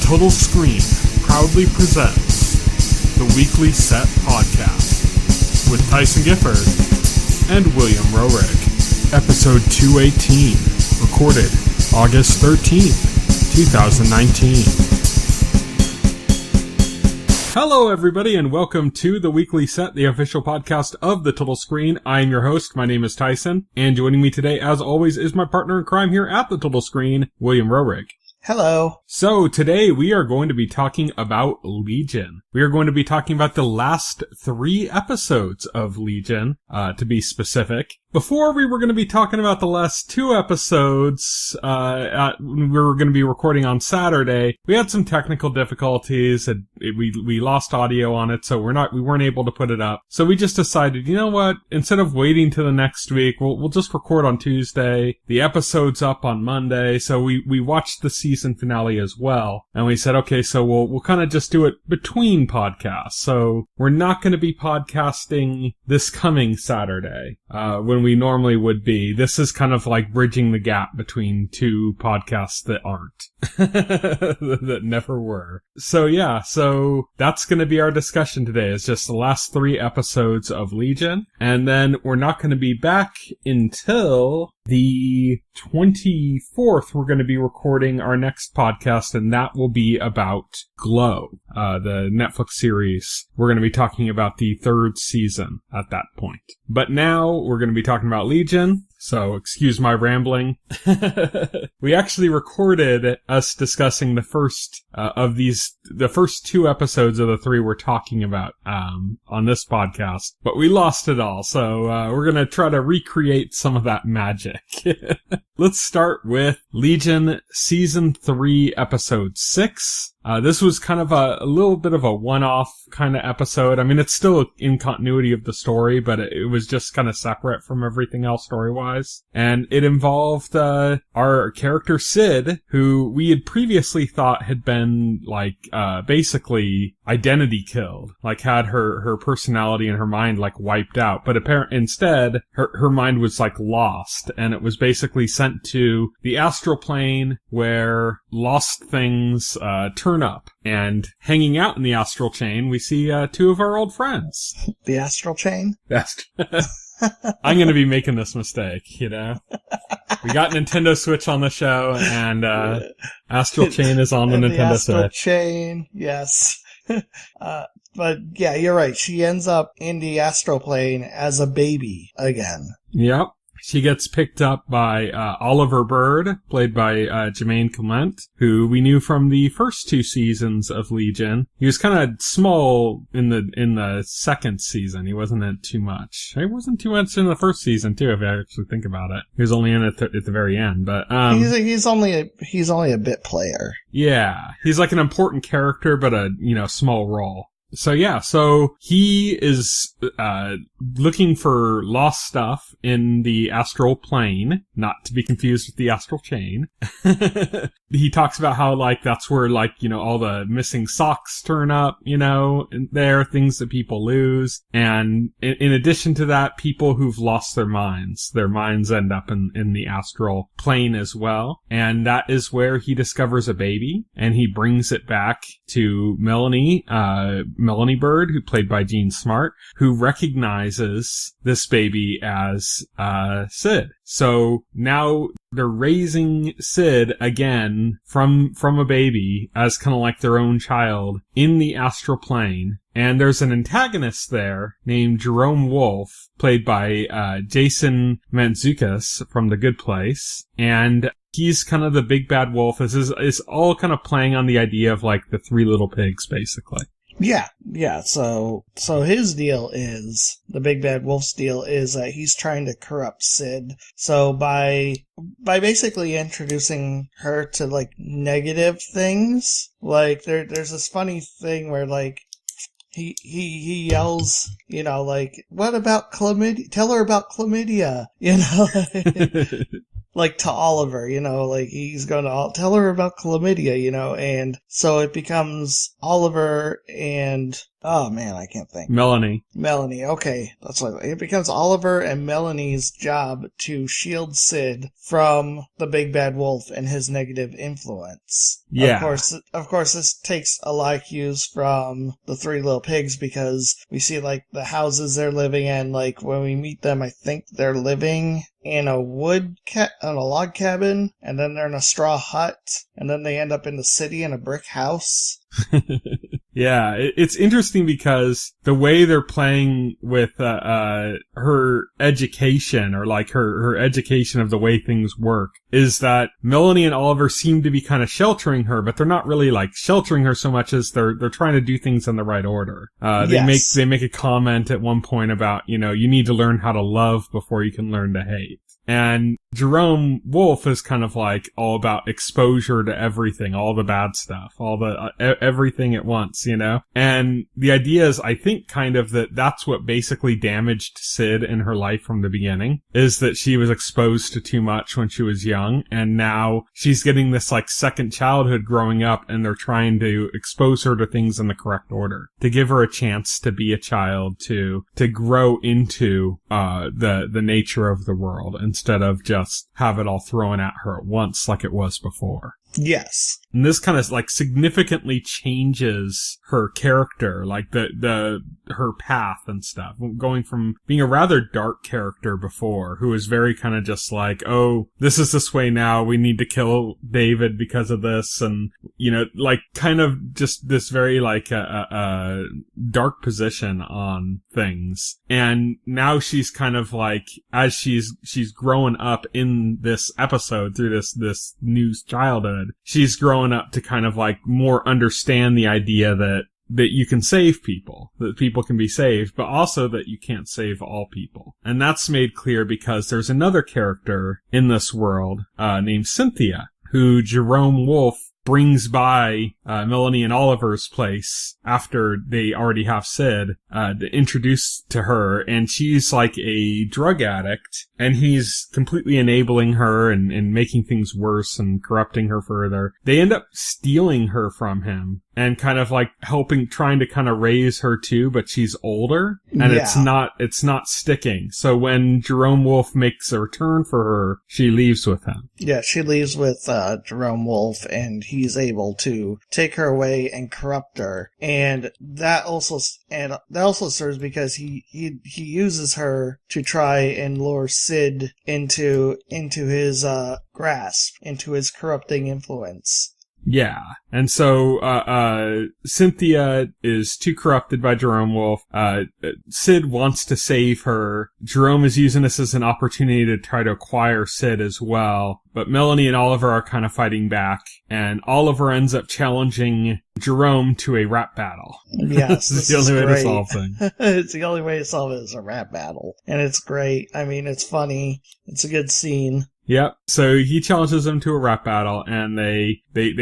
Total Screen proudly presents the Weekly Set Podcast with Tyson Gifford and William Rohrig. Episode 218, recorded August 13th, 2019. Hello everybody and welcome to the Weekly Set, the official podcast of the Total Screen. I am your host, my name is Tyson, and joining me today as always is my partner in crime here at the Total Screen, William Rohrig. Hello. So today we are going to be talking about Legion. We are going to be talking about the last 3 episodes of Legion, to be specific. Before we were going to be talking about the last 2 episodes, we were going to be recording on Saturday. We had some technical difficulties and we lost audio on it, so we weren't able to put it up. So we just decided, you know what? Instead of waiting to the next week, we'll just record on Tuesday. The episode's up on Monday, so we watched the season finale as well. And we said, okay, so we'll kind of just do it between podcasts. So we're not going to be podcasting this coming Saturday, when we normally would be. This is kind of like bridging the gap between 2 podcasts that aren't. that never were. So yeah, so that's going to be our discussion today. It's just the last 3 episodes of Legion. And then we're not going to be back until the 24th. We're going to be recording our next podcast, and that will be about Glow, the Netflix series. We're going to be talking about the 3rd season at that point. But now we're going to be talking about Legion. So, excuse my rambling. We actually recorded us discussing the first the first 2 episodes of the 3 we're talking about on this podcast, but we lost it all. So we're gonna try to recreate some of that magic. Let's start with Legion Season 3, Episode 6. This was kind of a little bit of a one-off kind of episode. I mean, it's still in continuity of the story, but it was just kind of separate from everything else story-wise. And it involved our character Sid, who we had previously thought had been, like, basically identity killed. Like, had her personality and her mind, like, wiped out. But instead, her mind was, like, lost. And it was basically sent to the astral plane where lost things turn up. And hanging out in the astral chain, we see 2 of our old friends. The astral chain? I'm going to be making this mistake, you know? We got Nintendo Switch on the show, and Astral Chain is on the Nintendo Switch. Astral Chain, yes. But yeah, you're right. She ends up in the astral plane as a baby again. Yep. She gets picked up by Oliver Bird, played by Jermaine Clement, who we knew from the first 2 seasons of Legion. He was kind of small in the second season. He wasn't in it too much. He wasn't too much in the first season too, if you actually think about it. He was only in it at the very end, but he's only a bit player. Yeah, he's like an important character, but a small role. So yeah, so he is looking for lost stuff in the astral plane, not to be confused with the astral chain. He talks about how, like, that's where, like, all the missing socks turn up, there, things that people lose. And in addition to that, people who've lost their minds end up in the astral plane as well. And that is where he discovers a baby, and he brings it back to Melanie Bird, who played by Jean Smart, who recognizes this baby as Sid. So now they're raising Sid again from a baby as kind of like their own child in the astral plane. And there's an antagonist there named Jerome Wolfe, played by Jason Mantzoukas from The Good Place. And he's kind of the big bad wolf. This is all kind of playing on the idea of, like, the 3 little pigs, basically. Yeah. So his deal is, the Big Bad Wolf's deal is that he's trying to corrupt Sid. So by basically introducing her to, like, negative things, like, there's this funny thing where, like, he yells, like, what about chlamydia? Tell her about chlamydia, like to Oliver, like he's going to tell her about chlamydia, and so it becomes Oliver and, oh man, I can't think. Melanie. Okay. That's what it becomes Oliver and Melanie's job to shield Sid from the big bad wolf and his negative influence. Yeah. Of course, this takes a lot of cues from the Three Little Pigs because we see like the houses they're living in. Like when we meet them, I think they're living in a log cabin, and then they're in a straw hut, and then they end up in the city in a brick house. Yeah, it's interesting because the way they're playing with her education, or like her education of the way things work, is that Melanie and Oliver seem to be kind of sheltering her, but they're not really like sheltering her so much as they're trying to do things in the right order. They make a comment at one point about, you need to learn how to love before you can learn to hate. And Jerome Wolfe is kind of like all about exposure to everything, all the bad stuff, all the everything at once, And the idea is, I think, kind of that's what basically damaged Sid in her life from the beginning, is that she was exposed to too much when she was young, and now she's getting this like second childhood growing up, and they're trying to expose her to things in the correct order, to give her a chance to be a child, to grow into the nature of the world, instead of just have it all thrown at her at once like it was before. Yes. And this kind of like significantly changes her character, like her path and stuff, going from being a rather dark character before, who was very kind of just like, oh, this is this way now, we need to kill David because of this, and like kind of just this very like dark position on things. And now she's kind of like, as she's growing up in this episode through this new childhood, she's growing up to kind of like more understand the idea that you can save people, that people can be saved, but also that you can't save all people. And that's made clear because there's another character in this world, named Cynthia, who Jerome Wolfe brings by Melanie and Oliver's place after they already have Sid, to introduce to her, and she's like a drug addict, and he's completely enabling her and making things worse and corrupting her further. They end up stealing her from him and kind of like trying to kind of raise her too, but she's older, and it's not sticking. So when Jerome Wolfe makes a return for her, she leaves with him. Yeah, she leaves with Jerome Wolfe, and he's able to take her away and corrupt her. And that also serves because he uses her to try and lure Sid into his grasp, into his corrupting influence. Yeah. And so, Cynthia is too corrupted by Jerome Wolfe. Sid wants to save her. Jerome is using this as an opportunity to try to acquire Sid as well. But Melanie and Oliver are kind of fighting back, and Oliver ends up challenging Jerome to a rap battle. Yes. This is the only way to solve things. It's the only way to solve it is a rap battle. And it's great. I mean, it's funny. It's a good scene. Yep. So he challenges them to a rap battle, and they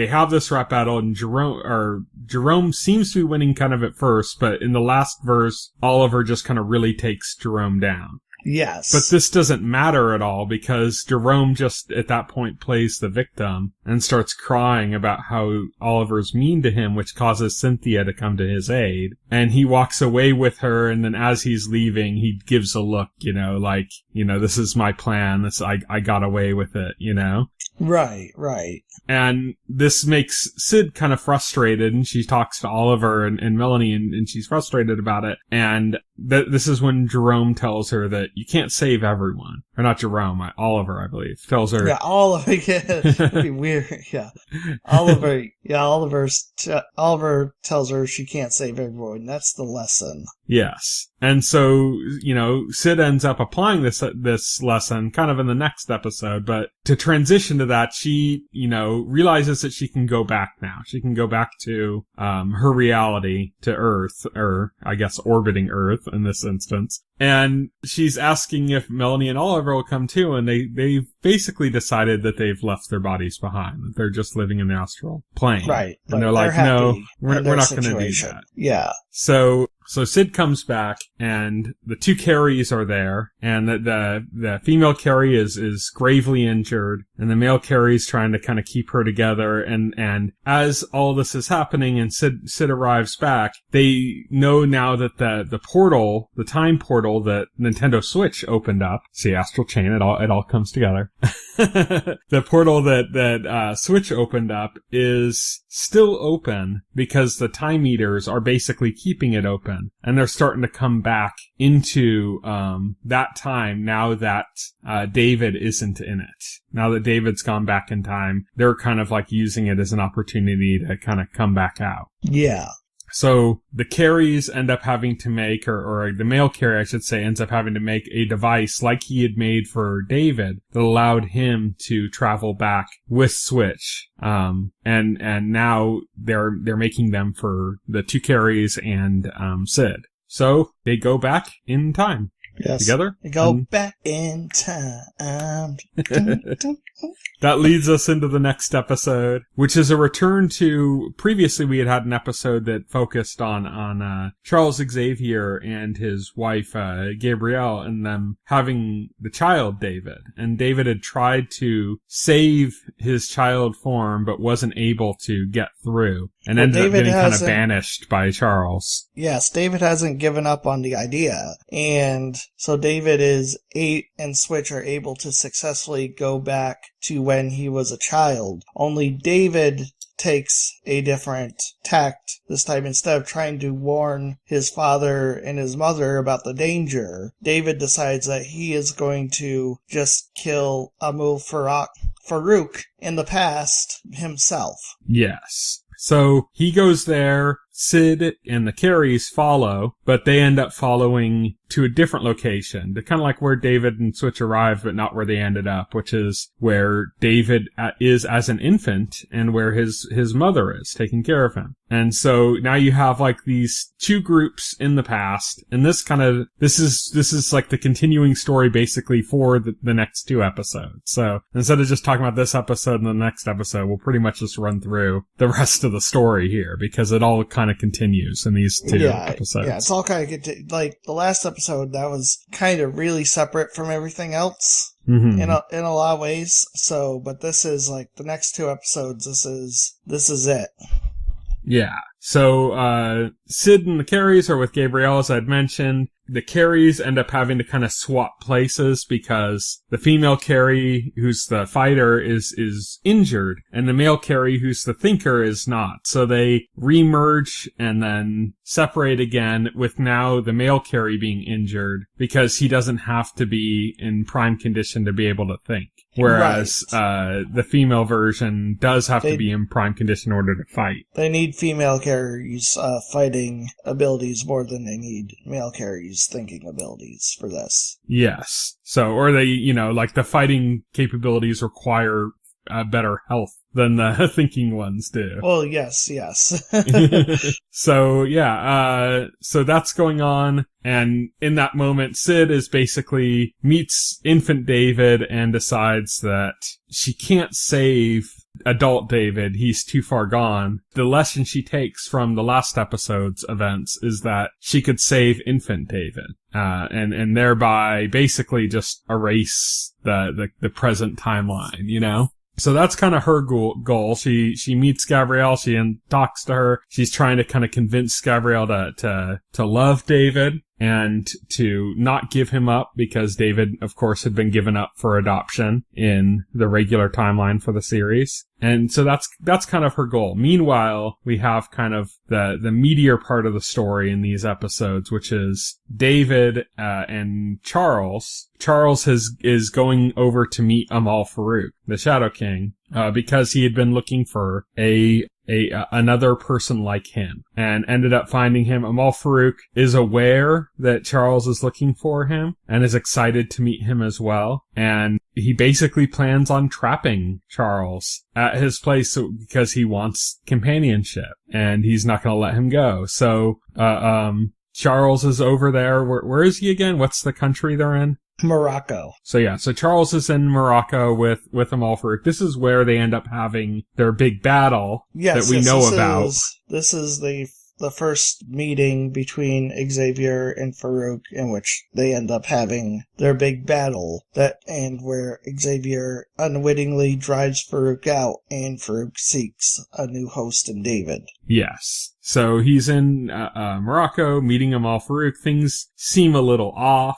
have this rap battle, and Jerome seems to be winning kind of at first, but in the last verse, Oliver just kind of really takes Jerome down. Yes. But this doesn't matter at all, because Jerome just at that point plays the victim and starts crying about how Oliver's mean to him, which causes Cynthia to come to his aid. And he walks away with her, and then as he's leaving, he gives a look, like, this is my plan. I got away with it, Right. And this makes Sid kind of frustrated, and she talks to Oliver and Melanie, and she's frustrated about it. And this is when Jerome tells her that you can't save everyone. Or not Jerome, Oliver, I believe, tells her. Yeah, Oliver, it'd be weird, yeah. Oliver tells her she can't save everyone. That's the lesson. Yes. And so, Sid ends up applying this lesson kind of in the next episode, but to transition to that, she, realizes that she can go back now. She can go back to, her reality, to Earth, or I guess orbiting Earth in this instance. And she's asking if Melanie and Oliver will come too, and they've basically decided that they've left their bodies behind, that they're just living in the astral plane. Right. And they're like, no, we're not going to do that. Yeah. So So Sid comes back, and the two Carries are there, and the female Carrie is gravely injured, and the male Carrie's trying to kind of keep her together, and as all this is happening and Sid arrives back, they know now that the portal, the time portal that Nintendo Switch opened up, see, Astral Chain, it all comes together. The portal that Switch opened up is still open because the time meters are basically keeping it open, and they're starting to come back into that time now that David isn't in it. Now that David's gone back in time, they're kind of like using it as an opportunity to kind of come back out. Yeah. So the Carries end up having to make, or the male Carrie, I should say, ends up having to make a device like he had made for David that allowed him to travel back with Switch. And now they're making them for the two Carries and Sid. So they go back in time. Yes. Together? They go back in time. That leads us into the next episode, which is a return to, previously we had an episode that focused on Charles Xavier and his wife, Gabrielle, and them having the child, David. And David had tried to save his child form, but wasn't able to get through, and ended up getting kind of banished by Charles. Yes, David hasn't given up on the idea, and so David and Switch are able to successfully go back to when he was a child. Only David takes a different tact this time. Instead of trying to warn his father and his mother about the danger, David decides that he is going to just kill Amul Farouk in the past himself. Yes. So he goes there, Sid and the Carries follow, but they end up following to a different location. They're kind of like where David and Switch arrived, but not where they ended up, which is where David is as an infant and where his mother is taking care of him. And so now you have like these two groups in the past, and this is like the continuing story basically for the next two episodes. So instead of just talking about this episode and the next episode, we'll pretty much just run through the rest of the story here, because it all kind of continues in these two episodes. Yeah, it's all kind of like the last episode that was kind of really separate from everything else. Mm-hmm. In a lot of ways. So, but this is like the next two episodes. This is it. Yeah. So, Sid and the Carries are with Gabrielle, as I'd mentioned. The Carries end up having to kind of swap places because the female Carrie, who's the fighter, is injured, and the male Carrie, who's the thinker, is not. So they remerge and then separate again, with now the male Carrie being injured because he doesn't have to be in prime condition to be able to think. Whereas the female version does have to be in prime condition in order to fight. They need female Carries fighting abilities more than they need male Carries thinking abilities for this. Yes. So, or they, like the fighting capabilities require better health than the thinking ones do. Well, yes. So, so that's going on. And in that moment, Sid meets infant David and decides that she can't save adult David. He's too far gone. The lesson she takes from the last episode's events is that she could save infant David, and thereby basically just erase the present timeline, So that's kind of her goal. She meets Gabrielle. She talks to her. She's trying to kind of convince Gabrielle to love David and to not give him up, because David, of course, had been given up for adoption in the regular timeline for the series. And so that's kind of her goal. Meanwhile, we have kind of the meatier part of the story in these episodes, which is David and Charles. Charles is going over to meet Amal Farouk, the Shadow King, because he had been looking for another person like him, and ended up finding him. Amal Farouk is aware that Charles is looking for him and is excited to meet him as well. And he basically plans on trapping Charles at his place because he wants companionship and he's not going to let him go. So, Charles is over there. Where is he again? What's the country they're in? Morocco. So Charles is in Morocco with Amal Farouk. This is where they end up having their big battle that we know about. This is the the first meeting between Xavier and Farouk, in which they end up having their big battle, and where Xavier unwittingly drives Farouk out, and Farouk seeks a new host in David. Yes. So he's in Morocco, meeting Amal Farouk. Things seem a little off.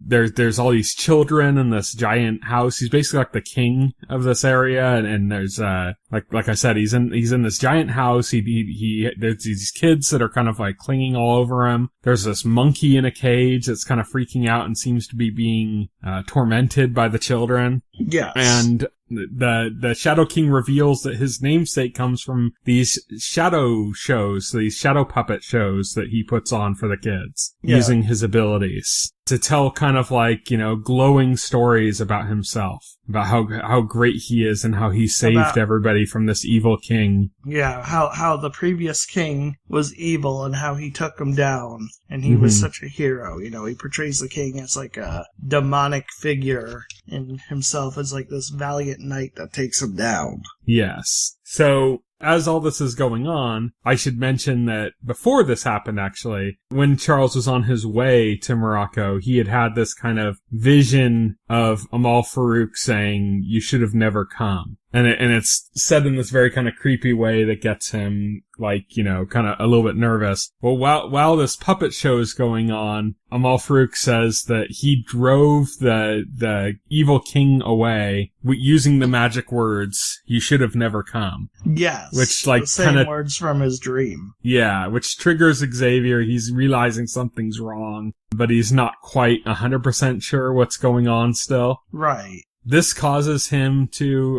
There's all these children in this giant house. He's basically like the king of this area, and there's like I said, he's in this giant house. There's these kids that are kind of like clinging all over him. There's this monkey in a cage that's kind of freaking out and seems to be being tormented by the children. Yes. And the Shadow King reveals that his namesake comes from these shadow shows, these shadow puppet shows that he puts on for the kids, using his abilities to tell kind of like, glowing stories about himself, about how great he is and how he saved everybody from this evil king. Yeah, how the previous king was evil and how he took him down, and he was such a hero. He portrays the king as like a demonic figure and himself as like this valiant knight that takes him down. Yes. So, as all this is going on, I should mention that before this happened, actually, when Charles was on his way to Morocco, he had this kind of vision of Amal Farouk saying, "You should have never come." And it's said in this very kind of creepy way that gets him, like, kind of a little bit nervous. Well, while this puppet show is going on, Amal Farouk says that he drove the evil king away using the magic words, "You should have never come." Yes. Which, like, the same words from his dream. Yeah, which triggers Xavier. He's realizing something's wrong, but he's not quite 100% sure what's going on still. Right. This causes him to,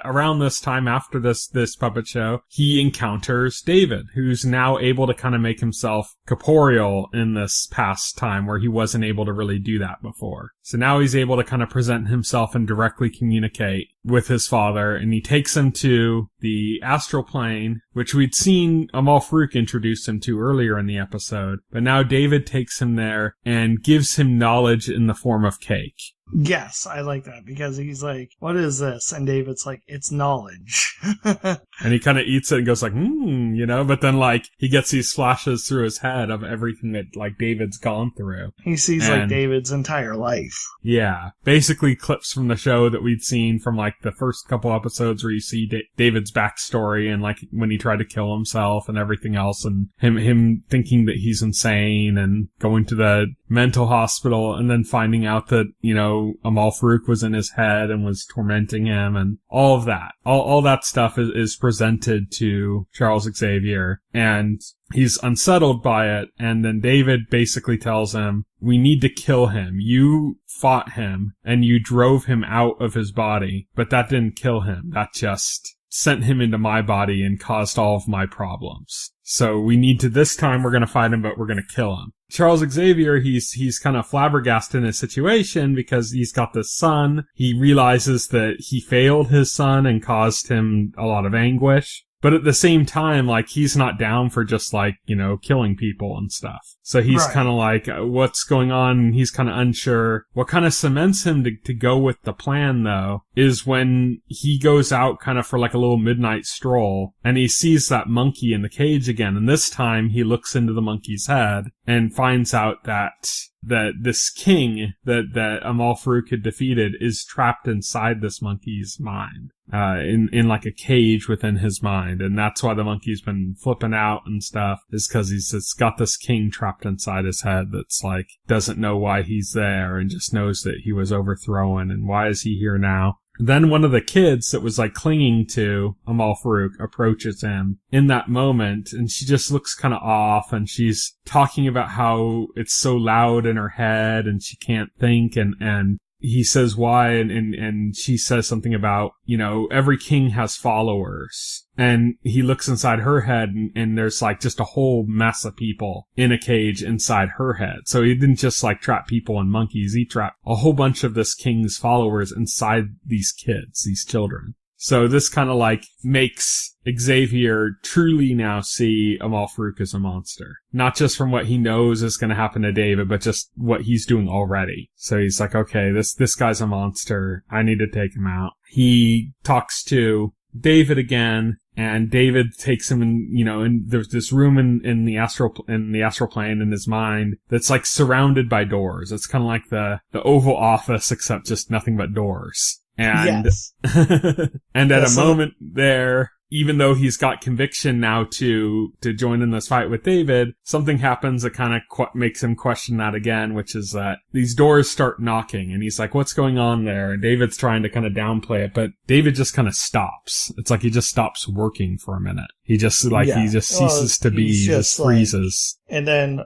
around this time after this puppet show, he encounters David, who's now able to kind of make himself corporeal in this past time where he wasn't able to really do that before. So now he's able to kind of present himself and directly communicate with his father, and he takes him to the astral plane, which we'd seen Amal Farouk introduce him to earlier in the episode, but now David takes him there and gives him knowledge in the form of cake. Yes, I like that, because he's like, "What is this?" And David's like, "It's knowledge." And he kind of eats it and goes like, but then like he gets these flashes through his head of everything that like David's gone through. He sees like David's entire life. Yeah, basically clips from the show that we'd seen from like the first couple episodes where you see David's backstory and like when he tried to kill himself and everything else, and him thinking that he's insane and going to the mental hospital and then finding out that, Amal Farouk was in his head and was tormenting him, and all of that. All that stuff is presented to Charles Xavier, and he's unsettled by it, and then David basically tells him, "We need to kill him. You fought him, and you drove him out of his body, but that didn't kill him. That just sent him into my body and caused all of my problems. So we need to, this time we're going to fight him, but we're going to kill him." Charles Xavier, he's kind of flabbergasted in his situation because he's got this son. He realizes that he failed his son and caused him a lot of anguish. But at the same time, like, he's not down for just, like, killing people and stuff. So he's kind of like, what's going on? He's kind of unsure. What kind of cements him to go with the plan, though, is when he goes out kind of for like a little midnight stroll, and he sees that monkey in the cage again. And this time he looks into the monkey's head and finds out that this king that Amal Farouk had defeated is trapped inside this monkey's mind, in like a cage within his mind. And that's why the monkey's been flipping out and stuff, is because it's got this king trapped inside his head that's like, doesn't know why he's there and just knows that he was overthrown and why is he here now. Then one of the kids that was like clinging to Amal Farouk approaches him in that moment, and she just looks kind of off, and she's talking about how it's so loud in her head and she can't think, and he says why, and she says something about, every king has followers. And he looks inside her head, and there's like just a whole mess of people in a cage inside her head. So he didn't just like trap people and monkeys, he trapped a whole bunch of this king's followers inside these kids, these children. So this kind of like makes Xavier truly now see Amal Farouk as a monster. Not just from what he knows is going to happen to David, but just what he's doing already. So he's like, okay, this guy's a monster. I need to take him out. He talks to David again, And David takes him and there's this room in the astral plane in his mind that's like surrounded by doors. It's kind of like the Oval Office, except just nothing but doors. And, yes. and at a moment there, even though he's got conviction now to join in this fight with David, something happens that kind of makes him question that again, which is that these doors start knocking, and he's like, what's going on there? And David's trying to kind of downplay it, but David just kind of stops. It's like he just stops working for a minute. He just ceases to be, he just freezes. And then,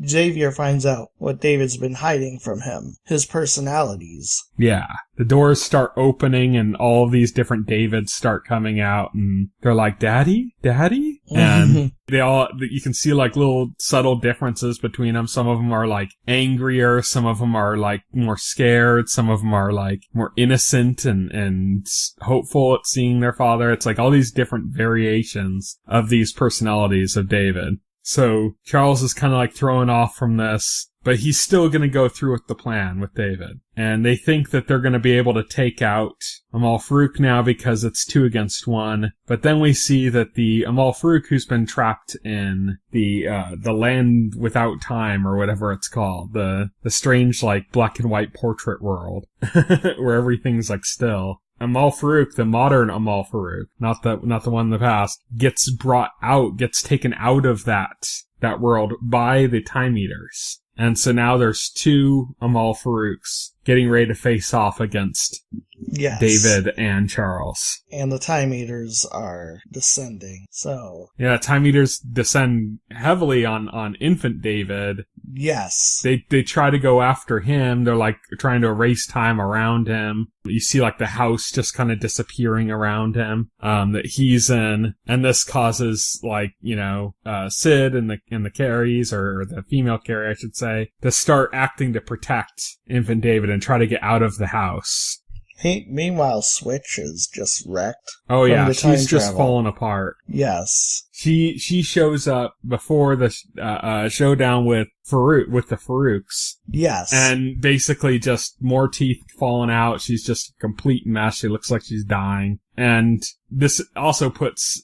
Xavier finds out what David's been hiding from him. His personalities. Yeah. The doors start opening and all of these different Davids start coming out and they're like, Daddy? Daddy? And you can see like little subtle differences between them. Some of them are like angrier. Some of them are like more scared. Some of them are like more innocent and hopeful at seeing their father. It's like all these different variations of these personalities of David. So Charles is kind of like thrown off from this, but he's still going to go through with the plan with David. And they think that they're going to be able to take out Amal Farouk now because it's 2 against 1. But then we see that the Amal Farouk who's been trapped in the land without time or whatever it's called, the strange like black and white portrait world where everything's like still. Amal Farouk, the modern Amal Farouk, not the one in the past, gets taken out of that world by the Time Eaters. And so now there's 2 Amal Farouks getting ready to face off against David and Charles. And the Time Eaters are descending, so... Yeah, Time Eaters descend heavily on infant David. Yes. They try to go after him. They're like trying to erase time around him. You see like the house just kind of disappearing around him, that he's in. And this causes like, Sid and the Carries, or the female Carrie, I should say, to start acting to protect infant David and try to get out of the house. Meanwhile, Switch is just wrecked. Oh yeah, she's just fallen apart. Yes. She shows up before the showdown with the Farouks. Yes. And basically just more teeth falling out. She's just a complete mess. She looks like she's dying. And this also puts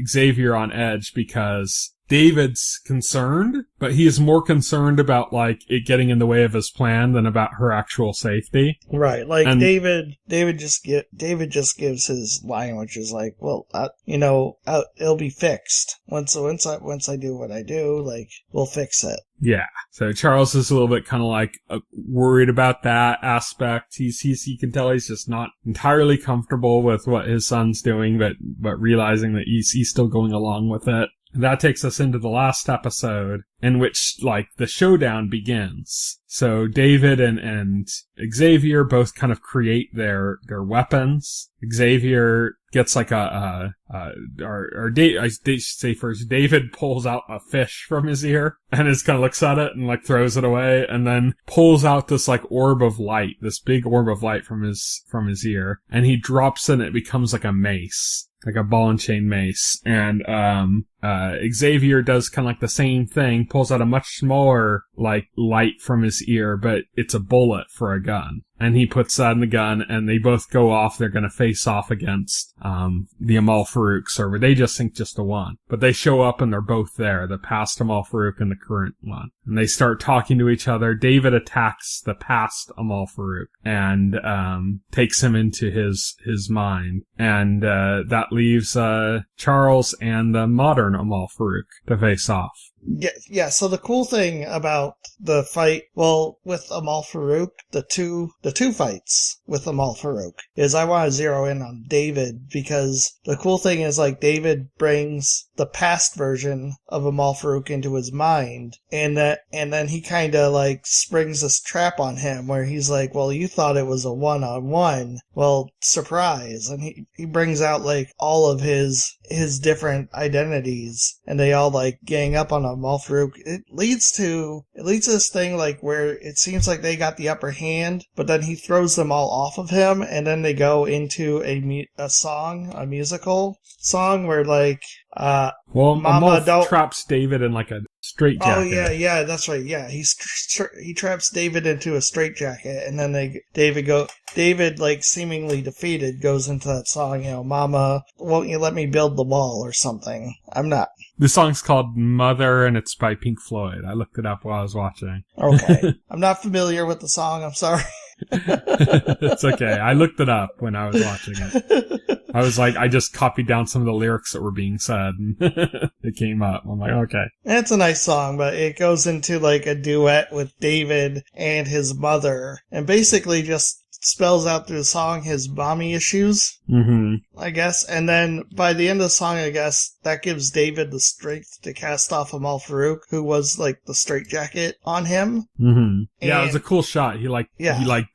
Xavier on edge because David's concerned, but he is more concerned about like it getting in the way of his plan than about her actual safety. Right, like David just gives his line, which is like, well, it'll be fixed once I do what I do. Like, we'll fix it. Yeah. So Charles is a little bit kind of like worried about that aspect. You can tell he's just not entirely comfortable with what his son's doing, but realizing that he's still going along with it. That takes us into the last episode in which, like, the showdown begins. So David and Xavier both kind of create their weapons. Xavier gets like David pulls out a fish from his ear and just kind of looks at it and like throws it away, and then pulls out this like orb of light, this big orb of light from his ear, and he drops it and it becomes like a mace. Like a ball and chain mace. And Xavier does kind of like the same thing, pulls out a much smaller like light from his ear, but it's a bullet for a gun. And he puts that in the gun, and they both go off. They're going to face off against the Amal Farouk server. They just think just the one. But they show up, and they're both there, the past Amal Farouk and the current one. And they start talking to each other. David attacks the past Amal Farouk and takes him into his mind. And that leaves Charles and the modern Amal Farouk to face off. Yeah, so the cool thing about the fight, with Amal Farouk, the two fights with Amal Farouk, is I want to zero in on David, because the cool thing is, like, David brings the past version of Amal Farouk into his mind, and then he kind of, like, springs this trap on him, where he's like, well, you thought it was a one-on-one, well, surprise, and he brings out, like, all of his different identities, and they all, like, gang up on Amal Farouk. It leads to this thing, like, where it seems like they got the upper hand, but then he throws them all off of him, and then they go into a musical song where, like, Well, Mama, Amalf don't... traps David in like a straitjacket. Oh, yeah, that's right. Yeah, he traps David into a straitjacket, and then David, like, seemingly defeated, goes into that song, Mama, won't you let me build the wall or something? I'm not. The song's called Mother, and it's by Pink Floyd. I looked it up while I was watching. Okay. I'm not familiar with the song, I'm sorry. It's okay. I looked it up when I was watching it. I was like, I just copied down some of the lyrics that were being said, and it came up. I'm like, okay. It's a nice song, but it goes into like a duet with David and his mother, and basically just spells out through the song his mommy issues, I guess. And then by the end of the song, I guess, that gives David the strength to cast off Amal Farouk, who was like the straitjacket on him. Yeah, it was a cool shot. He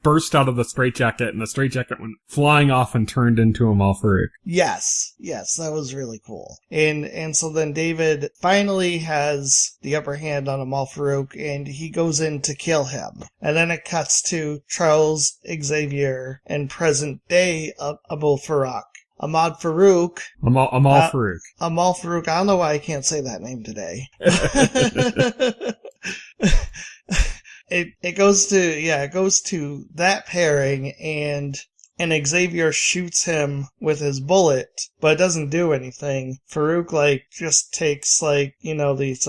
burst out of the straitjacket, and the straitjacket went flying off and turned into Amal Farouk. Yes, that was really cool. And so then David finally has the upper hand on Amal Farouk, and he goes in to kill him. And then it cuts to Charles Xavier and present day Amal Farouk. Amal Farouk. Amal Farouk. I don't know why I can't say that name today. It goes to that pairing, and Xavier shoots him with his bullet, but it doesn't do anything. Farouk, like, just takes, like, these,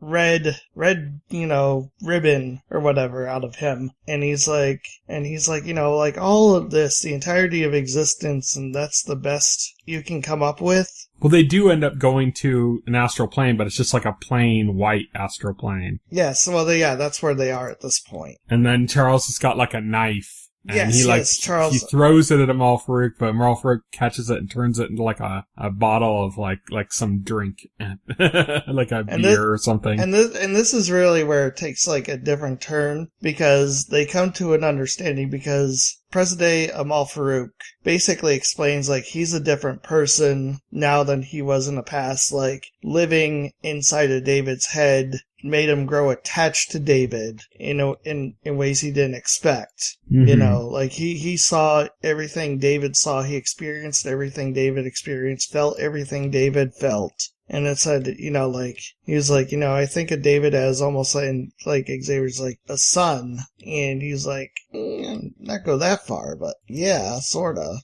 red, ribbon or whatever out of him. And he's like, like, all of this, the entirety of existence, and that's the best you can come up with. Well, they do end up going to an astral plane, but it's just like a plain white astral plane. Yes, well, that's where they are at this point. And then Charles has got like a knife. And Charles. He throws it at Amal Farouk, but Amal Farouk catches it and turns it into like a bottle of like some drink, like a beer or something. And this is really where it takes like a different turn, because they come to an understanding, because present day Amal Farouk basically explains like he's a different person now than he was in the past, like living inside of David's head made him grow attached to David, in ways he didn't expect. Like he saw everything David saw, he experienced everything David experienced, felt everything David felt. And it said, like, he was like, I think of David as almost like Xavier's like a son. And he's like, not go that far, but yeah, sorta.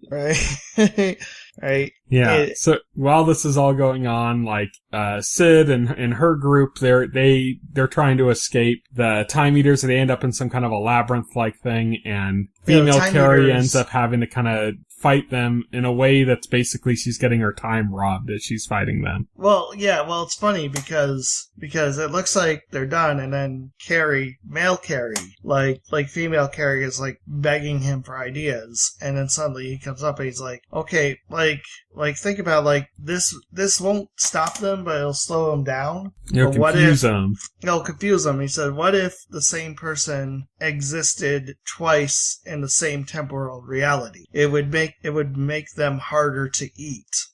Right? Right? Yeah. So while this is all going on, like, Sid and her group, they're trying to escape the Time Eaters, and they end up in some kind of a labyrinth-like thing, and female Carrie ends up having to kind of fight them in a way that's basically she's getting her time robbed as she's fighting them. Well, it's funny because it looks like they're done, and then male Carrie, like female Carrie is like begging him for ideas, and then suddenly he comes up and he's like, okay, like think about like this won't stop them, but it'll slow them down. It'll confuse them. It'll confuse them. He said, what if the same person existed twice in the same temporal reality? It would make them harder to eat.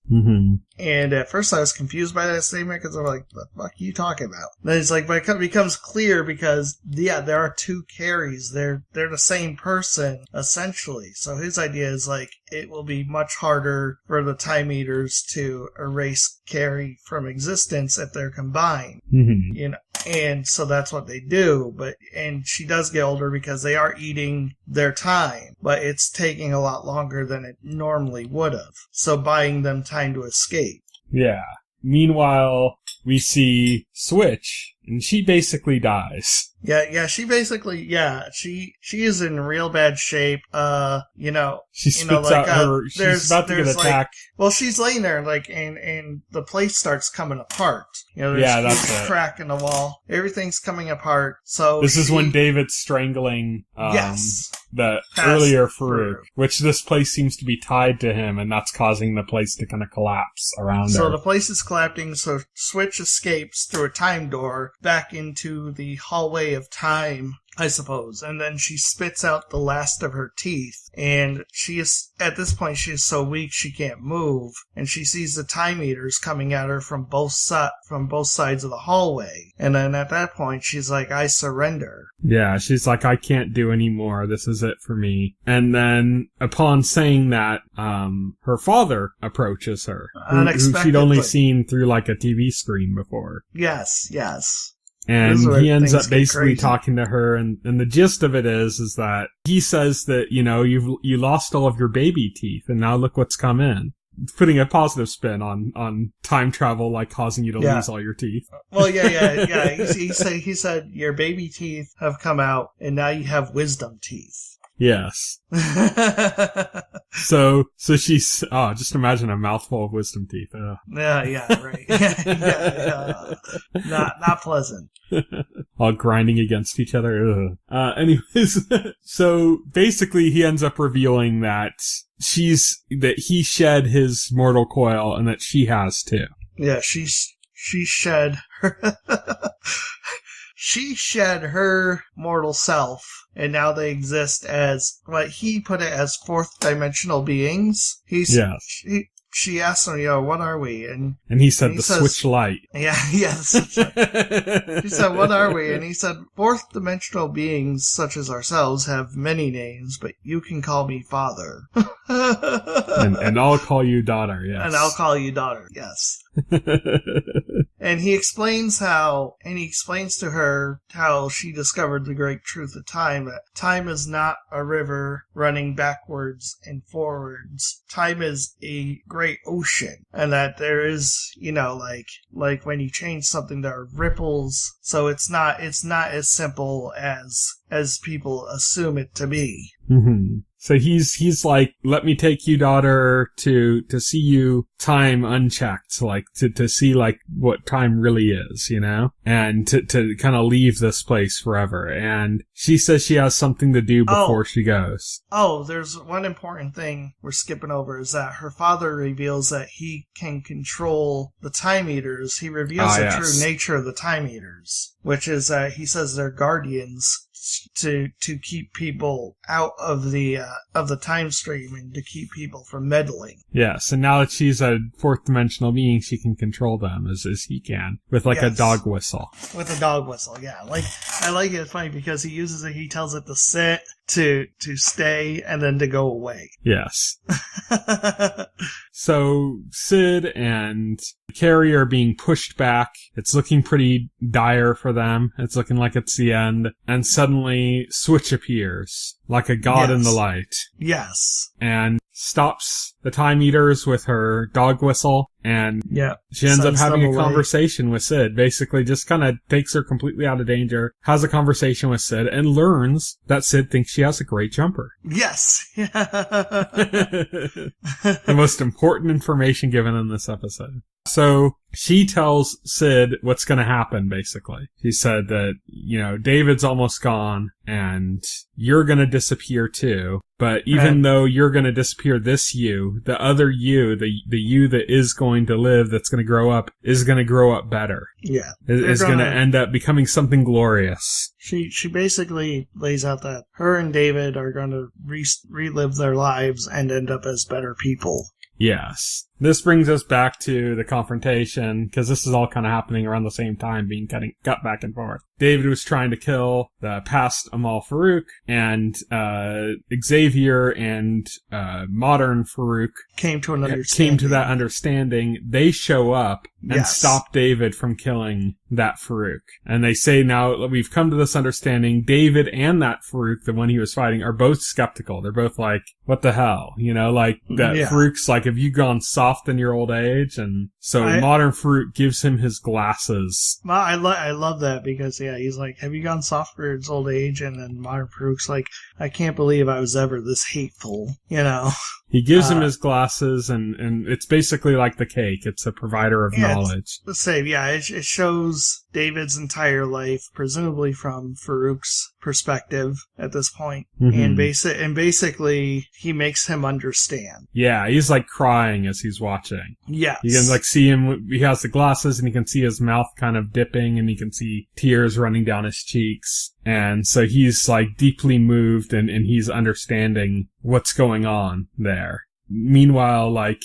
And at first I was confused by that statement, because I'm like, the fuck are you talking about? And then it's like, but it becomes clear because, there are two Carries. They're the same person, essentially. So his idea is like, it will be much harder for the Time Eaters to erase Carrie from existence if they're combined. And so that's what they do. And she does get older because they are eating their time, but it's taking a lot longer than it normally would have. So buying them time to escape. Yeah. Meanwhile, we see Switch, and she basically dies. She basically, she is in real bad shape. She spits out her, she's about to get attacked. She's laying there, like, and the place starts coming apart. There's that's a crack in the wall. Everything's coming apart. So this is when David's strangling, the earlier Farouk, which this place seems to be tied to him, and that's causing the place to kind of collapse around her. So the place is collapsing, so Switch escapes through a time door back into the hallway of time I suppose. And then she spits out the last of her teeth, and she is, at this point, she is so weak she can't move, and she sees the time eaters coming at her from both sides of the hallway. And then at that point, she's like, I surrender. Yeah, she's like, I can't do any more. This is it for me. And then, upon saying that, her father approaches her, who she'd only seen through like a TV screen before. Yes, yes. And he ends up basically talking to her, and the gist of it is that he says that, you know, you lost all of your baby teeth, and now look what's come in. Putting a positive spin on time travel, like causing you to lose all your teeth. Well, yeah. He said your baby teeth have come out, and now you have wisdom teeth. Yes. So she's, just imagine a mouthful of wisdom teeth. Yeah, right. Yeah. Not pleasant. All grinding against each other. Anyways, so basically he ends up revealing that he shed his mortal coil and that she has too. Yeah, she shed her she shed her mortal self, and now they exist as, what he put it, as fourth dimensional beings. She asked him, what are we? And he said, the switch light. Yeah. She said, what are we? And he said, fourth dimensional beings such as ourselves have many names, but you can call me father. and I'll call you daughter, yes. And I'll call you daughter, yes. And he explains to her how she discovered the great truth of time, that time is not a river running backwards and forwards. Time is a great ocean, and that there is, like when you change something, there are ripples, so it's not as simple as people assume it to be. Mm-hmm. So he's like, let me take you, daughter, to see you time unchecked, like to see like what time really is, and to kind of leave this place forever. And she says she has something to do before she goes. Oh, there's one important thing we're skipping over, is that her father reveals that he can control the time eaters. He reveals the true nature of the time eaters, which is that he says they're guardians to keep people out of the time stream and to keep people from meddling. Yes, and now that she's a fourth dimensional being, she can control them as he can with a dog whistle. With a dog whistle, yeah. Like, I like it. It's funny because he tells it to sit, to stay, and then to go away. Yes. So Sid and Carrie are being pushed back. It's looking pretty dire for them. It's looking like it's the end. And suddenly Switch appears like a god in the light. Yes. And stops the time eaters with her dog whistle. And she ends up having a conversation with Sid. Basically just kind of takes her completely out of danger, has a conversation with Sid, and learns that Sid thinks she has a great jumper. Yes. The most important information given in this episode. So she tells Sid what's going to happen, basically. She said that, David's almost gone and you're going to disappear too. But even though you're going to disappear, this you, the other you, the you that is going to live, that's going to grow up, is going to grow up better. Yeah. Is going to end up becoming something glorious. She basically lays out that her and David are going to relive their lives and end up as better people. Yes. This brings us back to the confrontation, because this is all kind of happening around the same time, being cut back and forth. David was trying to kill the past Amal Farouk, and Xavier and modern Farouk came to that understanding. They show up and stop David from killing that Farouk. And they say, now we've come to this understanding. David and that Farouk, the one he was fighting, are both skeptical. They're both like, what the hell? Farouk's like, have you gone soft in your old age? And so modern Farouk gives him his glasses. I love that, because he's like, have you gone soft for his old age? And then modern Farouk's like, I can't believe I was ever this hateful, He gives him his glasses, and it's basically like the cake. It's a provider of knowledge. The same, it shows David's entire life, presumably from Farouk's perspective at this point. Mm-hmm. And basically, he makes him understand. Yeah, he's like crying as he's watching. Yes. You can see him, he has the glasses, and you can see his mouth kind of dipping, and you can see tears running down his cheeks. And so he's like deeply moved and he's understanding what's going on there. Meanwhile, like,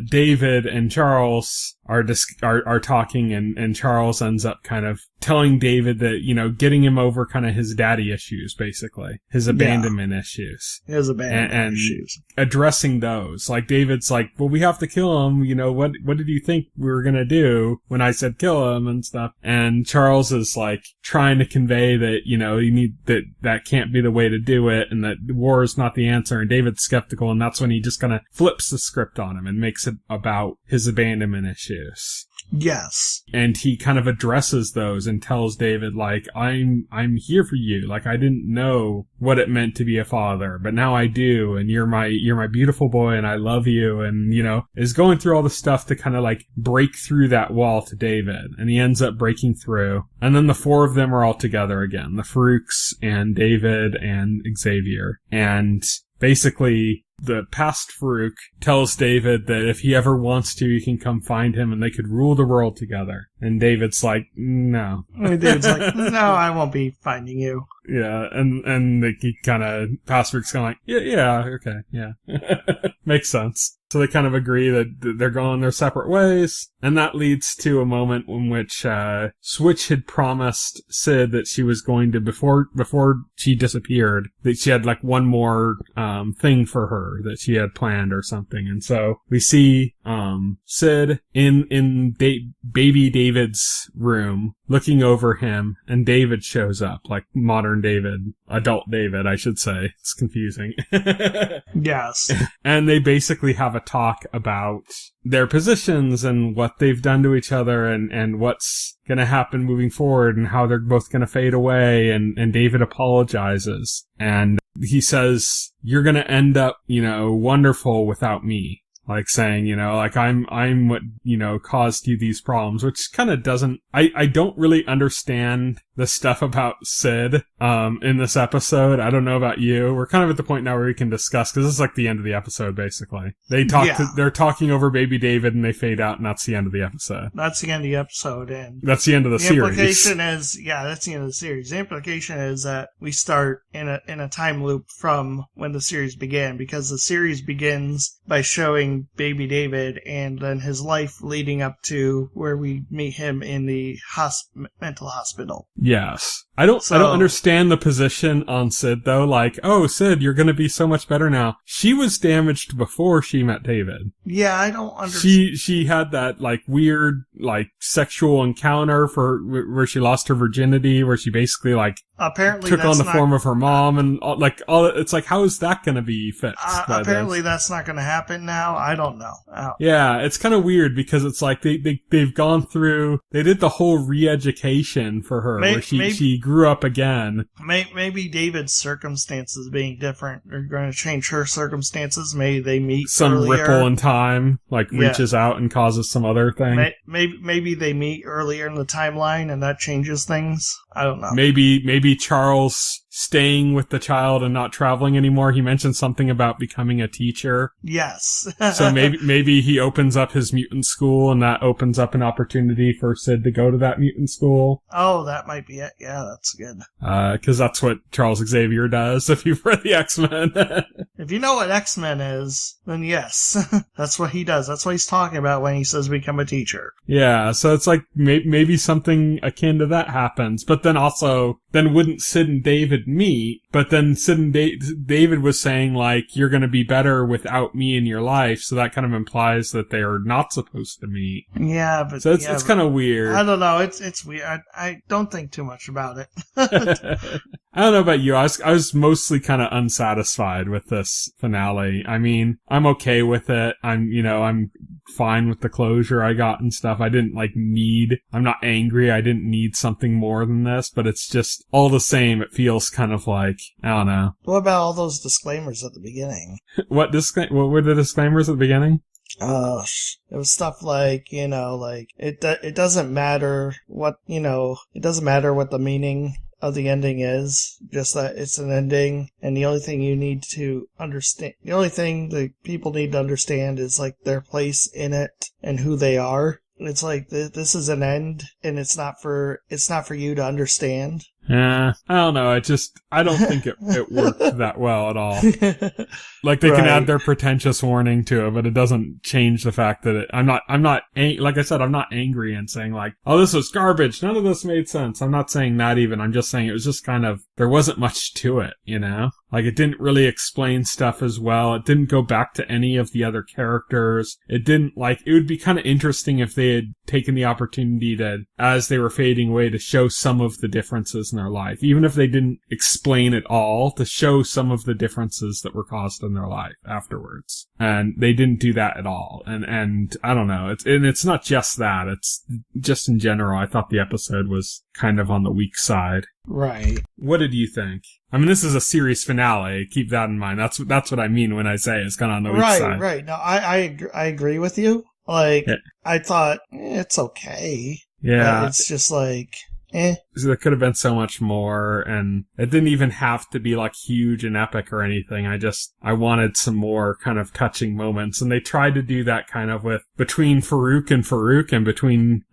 David and Charles are talking and Charles ends up kind of telling David that, you know, getting him over kind of his daddy issues, basically. His abandonment issues. His abandonment issues. Addressing those. Like, David's like, well, we have to kill him. You know, what did you think we were gonna do when I said kill him and stuff? And Charles is like trying to convey that, you know, you need that can't be the way to do it and that war is not the answer. And David's skeptical, and that's when he just kind of flips the script on him and makes it about his abandonment issues. Yes. And he kind of addresses those and tells David, like, I'm here for you. Like, I didn't know what it meant to be a father, but now I do, and you're my beautiful boy, and I love you, and, you know, is going through all the stuff to kind of, like, break through that wall to David. And he ends up breaking through. And then the four of them are all together again. The Farouks and David and Xavier. And basically, the past Farouk tells David that if he ever wants to, he can come find him and they could rule the world together. And David's like, no. David's like, no, I won't be finding you. Yeah, and he kind of, past Farouk's kind of like, yeah, okay, yeah. Makes sense. So they kind of agree that they're going their separate ways. And that leads to a moment in which Switch had promised Sid that she was going to, before she disappeared, that she had like one more thing for her that she had planned or something. And so we see Sid in baby David's room looking over him, and David shows up, like modern David, adult David, I should say. It's confusing. Yes. And they basically have a talk about their positions and what they've done to each other and what's going to happen moving forward and how they're both going to fade away. And David apologizes and he says, you're going to end up, you know, wonderful without me. Like saying, you know, like I'm what, you know, caused you these problems, which kind of doesn't, I don't really understand the stuff about Sid, in this episode. I don't know about you. We're kind of at the point now where we can discuss, cause this is like the end of the episode, basically. They're talking over baby David and they fade out and that's the end of the episode. That's the end of the episode and that's the end of the series. The implication is, that's the end of the series. The implication is that we start in a time loop from when the series began, because the series begins by showing baby David and then his life leading up to where we meet him in the mental hospital. Yes. I don't understand the position on Sid though. Like, oh, Sid, you're gonna be so much better now. She was damaged before she met David. Yeah, I don't understand. She had that like weird like sexual encounter where she lost her virginity, where she basically like apparently took on the form of her mom and all, it's like, how is that gonna be fixed? Apparently that's not gonna happen now. I don't know. Yeah, it's kind of weird because it's like they've gone through, they did the whole re-education for her where she grew up again. Maybe David's circumstances being different are going to change her circumstances. Maybe they meet some earlier. Ripple in time, like reaches out and causes some other thing. Maybe they meet earlier in the timeline and that changes things. I don't know. Maybe Charles staying with the child and not traveling anymore. He mentioned something about becoming a teacher. Yes. So maybe he opens up his mutant school and that opens up an opportunity for Sid to go to that mutant school. Oh, that might be it. Yeah, that's good. Cause that's what Charles Xavier does if you've read the X-Men. If you know what X-Men is, then yes, that's what he does. That's what he's talking about when he says become a teacher. Yeah, so it's like maybe something akin to that happens, but then also, then wouldn't Sid and David meet? But then Sid and David was saying like, you're gonna be better without me in your life, so that kind of implies that they are not supposed to meet. Yeah, but so it's kind of weird. I don't know. It's weird. I don't think too much about it. I don't know about you. I was mostly kind of unsatisfied with this finale. I mean, I'm okay with it. I'm fine with the closure I got and stuff. I'm not angry. I didn't need something more than this, but it's just all the same. It feels kind of like, I don't know. What about all those disclaimers at the beginning? What were the disclaimers at the beginning? It was stuff like, it doesn't matter what, it doesn't matter what the meaning of the ending is, just that it's an ending, and the only thing you need to understand, the only thing the people need to understand is like their place in it and who they are. It's like this is an end, and it's not for you to understand. I don't know. I don't think it worked that well at all. Like they can add their pretentious warning to it, but it doesn't change the fact that like I said, I'm not angry and saying like, oh, this was garbage. None of this made sense. I'm not saying that even. I'm just saying it was just kind of, there wasn't much to it, you know? Like it didn't really explain stuff as well. It didn't go back to any of the other characters. It would be kind of interesting if they had taken the opportunity to, as they were fading away, to show some of the differences in their life. Even if they didn't explain it all, to show some of the differences that were caused in their life afterwards. And they didn't do that at all. And I don't know. It's not just that. It's just in general. I thought the episode was kind of on the weak side. Right. What did you think? I mean, this is a series finale. Keep that in mind. That's what I mean when I say it's kind of on the weak side. Right. No, I agree with you. Like, I thought, it's okay. Yeah. But it's just like, eh. There could have been so much more, and it didn't even have to be like huge and epic or anything. I wanted some more kind of touching moments, and they tried to do that kind of between Farouk and between,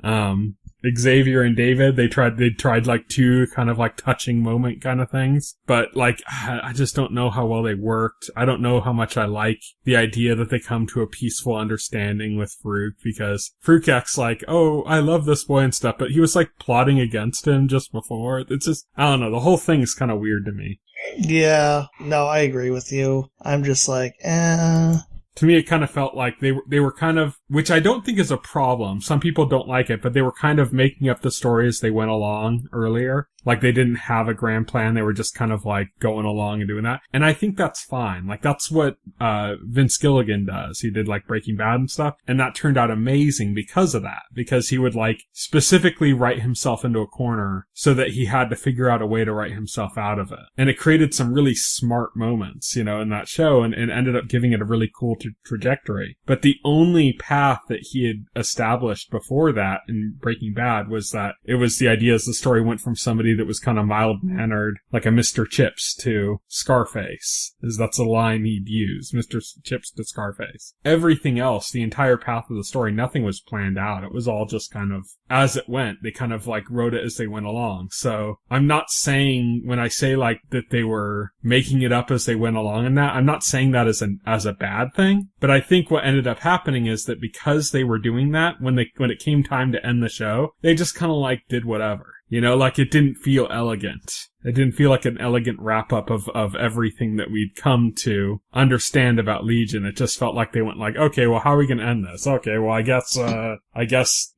Xavier and David. They tried like two kind of like touching moment kind of things, but like I just don't know how well they worked. I don't know how much I like the idea that they come to a peaceful understanding with Farouk, because Farouk acts like, oh, I love this boy and stuff, but he was like plotting against him just before. It's just, I don't know, the whole thing is kind of weird to me. Yeah, no, I agree with you. I'm just like, To me, it kind of felt like they were kind of, which I don't think is a problem. Some people don't like it, but they were kind of making up the story as they went along earlier. Like they didn't have a grand plan. They were just kind of like going along and doing that. And I think that's fine. Like that's what, Vince Gilligan does. He did like Breaking Bad and stuff. And that turned out amazing because of that. Because he would like specifically write himself into a corner so that he had to figure out a way to write himself out of it. And it created some really smart moments, you know, in that show, and ended up giving it a really cool trajectory. But the only path that he had established before that in Breaking Bad was that it was the idea as the story went from somebody that was kind of mild-mannered, like a Mr. Chips to Scarface, that's a line he'd use, Mr. Chips to Scarface. Everything else, the entire path of the story, nothing was planned out. It was all just kind of, as it went, they kind of like wrote it as they went along. So I'm not saying, when I say like that they were making it up as they went along in that, I'm not saying that as a bad thing, but I think what ended up happening is that because they were doing that, when it came time to end the show, they just kind of like did whatever. You know, like it didn't feel elegant. It didn't feel like an elegant wrap-up of everything that we'd come to understand about Legion. It just felt like they went like, okay, well, how are we going to end this? Okay, well, I guess,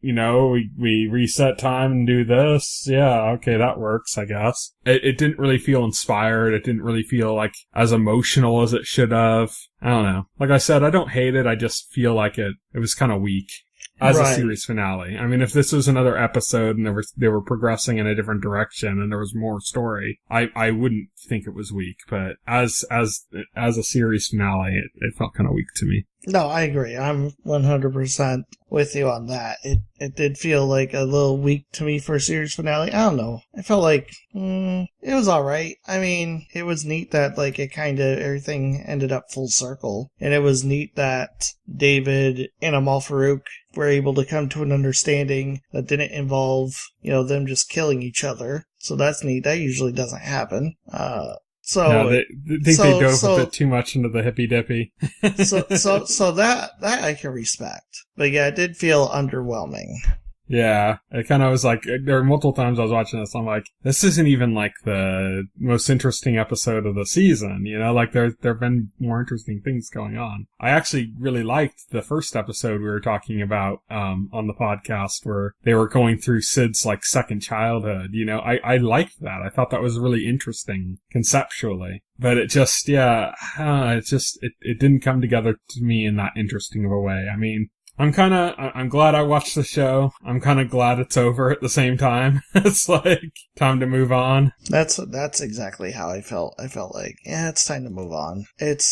you know, we reset time and do this. Yeah, okay, that works, I guess. It didn't really feel inspired. It didn't really feel like as emotional as it should have. I don't know. Like I said, I don't hate it. I just feel like it was kind of weak. As a series finale. I mean, if this was another episode and they were progressing in a different direction and there was more story, I wouldn't think it was weak. But as a series finale, it felt kind of weak to me. No, I agree. I'm 100% with you on that. It did feel like a little weak to me for a series finale. I don't know. I felt like, it was alright. I mean, it was neat that like it kind of, everything ended up full circle. And it was neat that David and Amal Farouk were able to come to an understanding that didn't involve, you know, them just killing each other. So that's neat. That usually doesn't happen. No, they dove a bit too much into the hippy dippy. so that I can respect. But yeah, it did feel underwhelming. Yeah, it kind of was like, there were multiple times I was watching this, I'm like, this isn't even like the most interesting episode of the season, you know, like there've been more interesting things going on. I actually really liked the first episode we were talking about, on the podcast where they were going through Sid's like second childhood, you know, I liked that. I thought that was really interesting conceptually. But it just, it didn't come together to me in that interesting of a way. I mean, I'm glad I watched the show. I'm kind of glad it's over at the same time. It's like, time to move on. That's exactly how I felt. I felt like, yeah, it's time to move on. At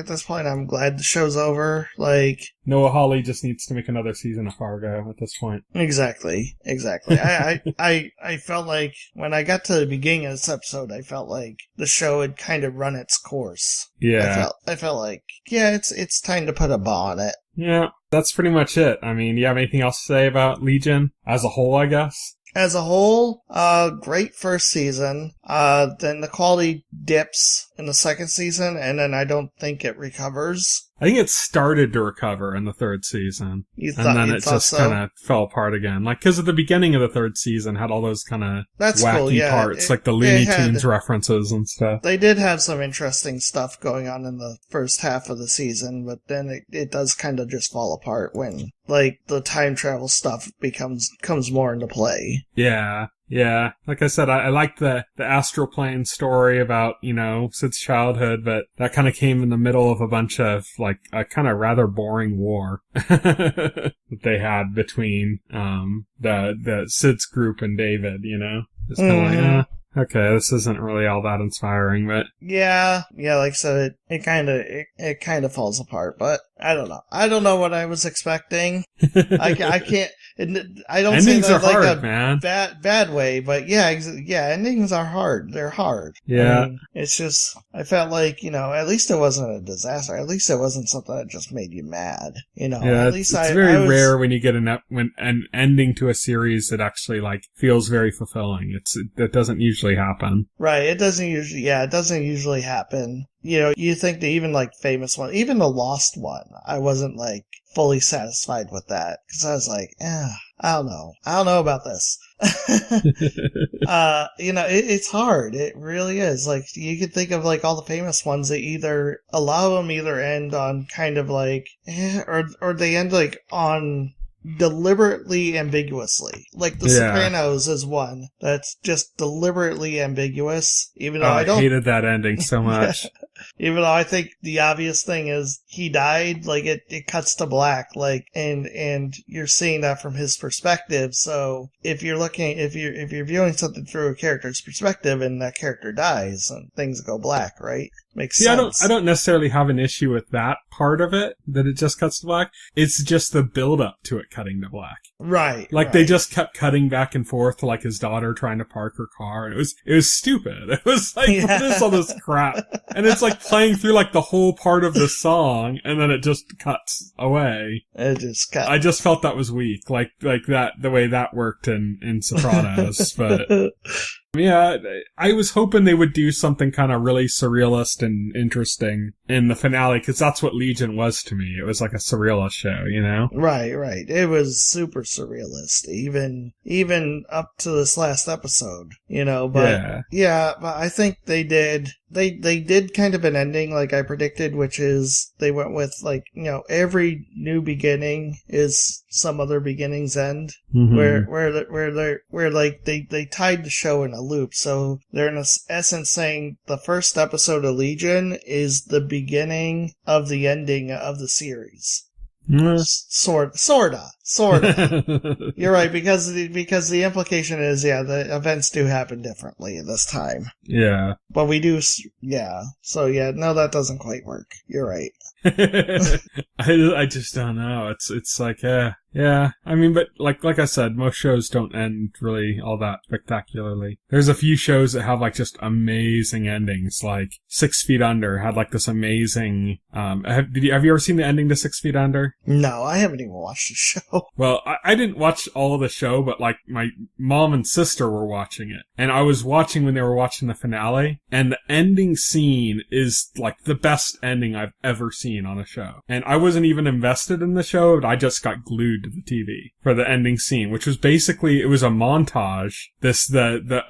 this point, I'm glad the show's over. Like, Noah Hawley just needs to make another season of Fargo at this point. Exactly. I felt like when I got to the beginning of this episode, I felt like the show had kind of run its course. Yeah. I felt like, yeah, it's time to put a bow on it. Yeah, that's pretty much it. I mean, do you have anything else to say about Legion as a whole, I guess? as a whole, great first season. Then the quality dips in the second season, and then I don't think it recovers. I think it started to recover in the third season. And then it just kind of fell apart again. Like, because at the beginning of the third season had all those kind of wacky parts, like the Looney Tunes references and stuff. They did have some interesting stuff going on in the first half of the season, but then it does kind of just fall apart when, like, the time travel stuff comes more into play. Yeah. Yeah, like I said, I like the astral plane story about, Sid's childhood, but that kind of came in the middle of a bunch of, like, a kind of rather boring war that they had between, the Sid's group and David, It's kind of like, okay, this isn't really all that inspiring, but... Yeah, like I said, it kind of falls apart, but I don't know. I don't know what I was expecting. I can't... I don't say that like hard, man. Bad way, but yeah, endings are hard. They're hard. Yeah. I mean, it's just, I felt like, at least it wasn't a disaster. At least it wasn't something that just made you mad. Yeah, at least it's very rare when you get an ending to a series that actually, like, feels very fulfilling. That doesn't usually happen. Right, it doesn't usually happen. You think that even, like, famous one, even the Lost one, I wasn't, like, fully satisfied with that. Because I was like, I don't know. I don't know about this. It's hard. It really is. Like, you could think of, like, all the famous ones that either, a lot of them either end on kind of, like, or they end, like, on deliberately ambiguously. Like, The Sopranos is one that's just deliberately ambiguous, even though I hated that ending so much. Even though I think the obvious thing is he died, like, it cuts to black, like, and you're seeing that from his perspective. So if you're viewing something through a character's perspective and that character dies and things go black, right? Makes sense. I don't necessarily have an issue with that part of it, that it just cuts to black. It's just the build up to it cutting to black. Right. Like, they just kept cutting back and forth to, like, his daughter trying to park her car, and it was stupid. It was like, what is all this crap? And it's like playing through, like, the whole part of the song, and then it just cuts away. It just cuts. I just felt that was weak, like that, the way that worked in Sopranos, but... Yeah, I was hoping they would do something kind of really surrealist and interesting in the finale, because that's what Legion was to me. It was like a surrealist show, Right. It was super surrealist, even up to this last episode, but but I think they did kind of an ending like I predicted, which is they went with, like, every new beginning is some other beginning's end, where like they tied the show in a loop. So they're in essence saying the first episode of Legion is the beginning of the ending of the series. Sorta. You're right, because the implication is, the events do happen differently this time. Yeah. But we do, So, no, that doesn't quite work. You're right. I just don't know. It's like, yeah. I mean, but like I said, most shows don't end really all that spectacularly. There's a few shows that have, like, just amazing endings. Like 6 Feet Under had, like, this amazing. Have you ever seen the ending to 6 Feet Under? No, I haven't even watched the show. Well, I didn't watch all of the show, but, like, my mom and sister were watching it, and I was watching when they were watching the finale. And the ending scene is, like, the best ending I've ever seen on a show. And I wasn't even invested in the show, but I just got glued to the TV for the ending scene, which was basically, it was a montage. The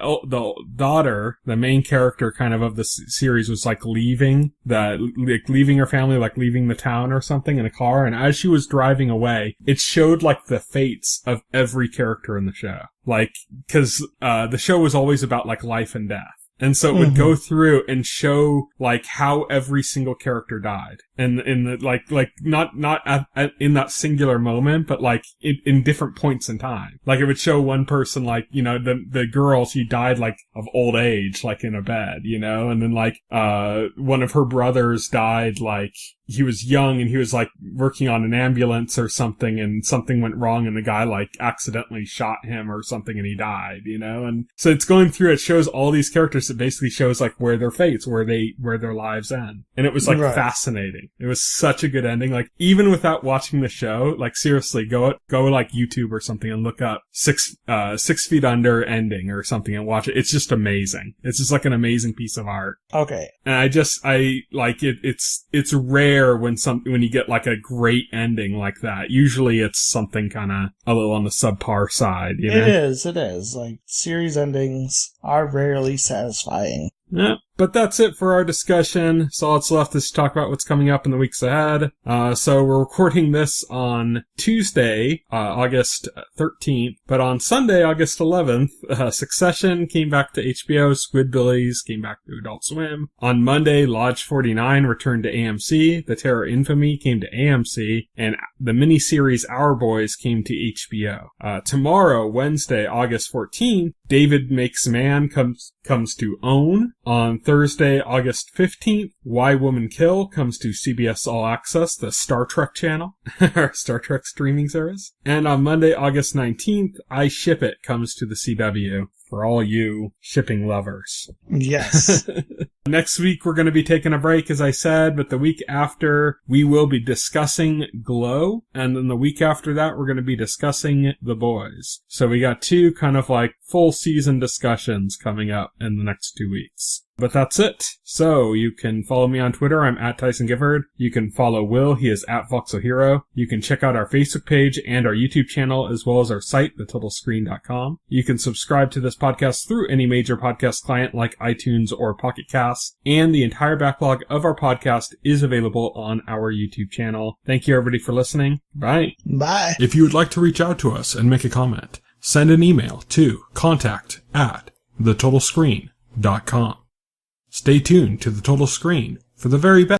daughter, the main character kind of the series, was, like, leaving her family, like leaving the town or something in a car. And as she was driving away, it showed, like, the fates of every character in the show. Like, cause, the show was always about, like, life and death. And so it would go through and show, like, how every single character died. And in the, like, not in that singular moment, but, like, in different points in time. Like, it would show one person, like, the girl, she died, like, of old age, like, in a bed, and then, like, one of her brothers died, like, he was young and he was like working on an ambulance or something, and something went wrong and the guy like accidentally shot him or something and he died, you know? And so it's going through, it shows all these characters. It basically shows like where their fates, where their lives end. And it was like fascinating. It was such a good ending. Like even without watching the show, like seriously, go like YouTube or something and look up 6 Feet Under ending or something and watch it. It's just amazing. It's just like an amazing piece of art. Okay. And I like it. It's rare when you get like a great ending like that. Usually it's something kind of a little on the subpar side, you know? It is. Like, series endings are rarely satisfying. Yeah, but that's it for our discussion. So all that's left is to talk about what's coming up in the weeks ahead. So we're recording this on Tuesday, August 13th, but on Sunday, August 11th, Succession came back to HBO, Squidbillies came back to Adult Swim. On Monday, Lodge 49 returned to AMC, The Terror Infamy came to AMC, and the miniseries Our Boys came to HBO. Tomorrow, Wednesday, August 14th, David Makes Man comes to OWN. On Thursday, August 15th, Why Women Kill comes to CBS All Access, the Star Trek channel, our Star Trek streaming service. And on Monday, August 19th, I Ship It comes to the CW for all you shipping lovers. Yes. Next week, we're going to be taking a break, as I said, but the week after, we will be discussing Glow, and then the week after that, we're going to be discussing The Boys. So we got 2 kind of like full season discussions coming up in the next 2 weeks. But that's it. So you can follow me on Twitter. I'm at Tyson Gifford. You can follow Will. He is at VoxelHero. You can check out our Facebook page and our YouTube channel, as well as our site, thetotalscreen.com. You can subscribe to this podcast through any major podcast client like iTunes or Pocket Cast. And the entire backlog of our podcast is available on our YouTube channel. Thank you, everybody, for listening. Bye. Bye. If you would like to reach out to us and make a comment, send an email to contact@thetotalscreen.com. Stay tuned to The Total Screen for the very best